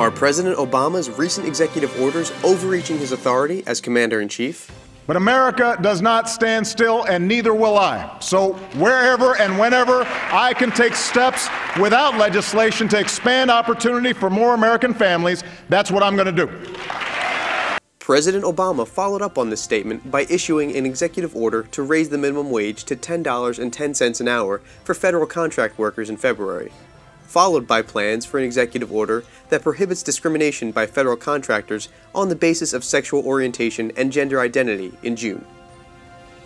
Are President Obama's recent executive orders overreaching his authority as Commander-in-Chief? But America does not stand still, and neither will I. So wherever and whenever I can take steps without legislation to expand opportunity for more American families, that's what I'm going to do. President Obama followed up on this statement by issuing an executive order to raise the minimum wage to $10.10 an hour for federal contract workers in February, followed by plans for an executive order that prohibits discrimination by federal contractors on the basis of sexual orientation and gender identity in June.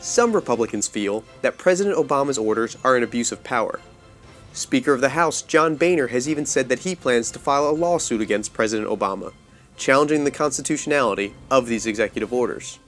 Some Republicans feel that President Obama's orders are an abuse of power. Speaker of the House John Boehner has even said that he plans to file a lawsuit against President Obama, challenging the constitutionality of these executive orders.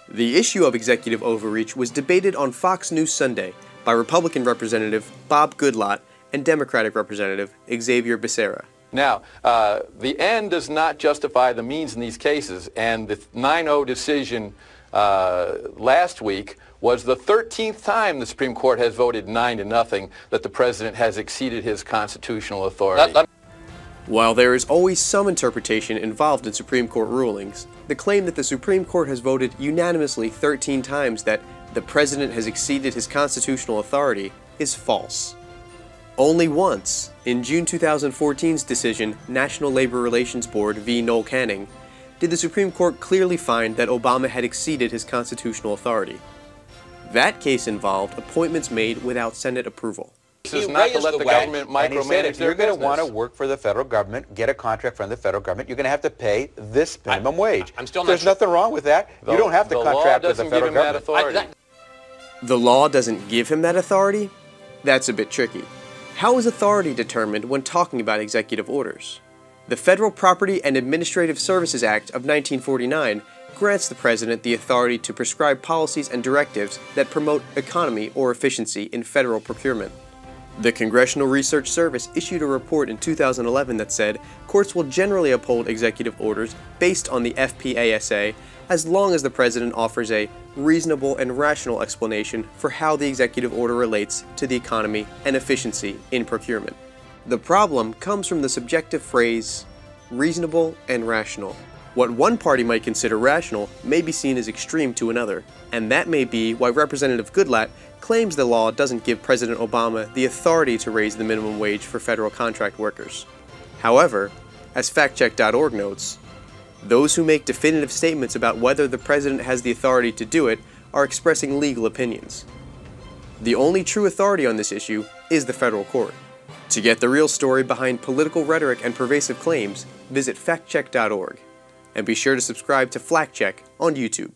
The issue of executive overreach was debated on Fox News Sunday by Republican Representative Bob Goodlatte and Democratic Representative Xavier Becerra. Now, the end does not justify the means in these cases, and the 9-0 decision last week was the 13th time the Supreme Court has voted 9-0 that the President has exceeded his constitutional authority. While there is always some interpretation involved in Supreme Court rulings, the claim that the Supreme Court has voted unanimously 13 times that the President has exceeded his constitutional authority is false. Only once, in June 2014's decision, National Labor Relations Board v. Noel Canning, did the Supreme Court clearly find that Obama had exceeded his constitutional authority. That case involved appointments made without Senate approval. This is not to let the government micromanage their business. If you're going to want to work for the federal government, get a contract from the federal government, you're going to have to pay this minimum wage. There's nothing wrong with that. You don't have to contract with the federal government. The law doesn't give him that authority? That's a bit tricky. How is authority determined when talking about executive orders? The Federal Property and Administrative Services Act of 1949 grants the President the authority to prescribe policies and directives that promote economy or efficiency in federal procurement. The Congressional Research Service issued a report in 2011 that said courts will generally uphold executive orders based on the FPASA as long as the President offers a reasonable and rational explanation for how the executive order relates to the economy and efficiency in procurement. The problem comes from the subjective phrase, reasonable and rational. What one party might consider rational may be seen as extreme to another, and that may be why Representative Goodlatte claims the law doesn't give President Obama the authority to raise the minimum wage for federal contract workers. However, as FactCheck.org notes, those who make definitive statements about whether the President has the authority to do it are expressing legal opinions. The only true authority on this issue is the federal court. To get the real story behind political rhetoric and pervasive claims, visit FactCheck.org. And be sure to subscribe to FactCheck on YouTube.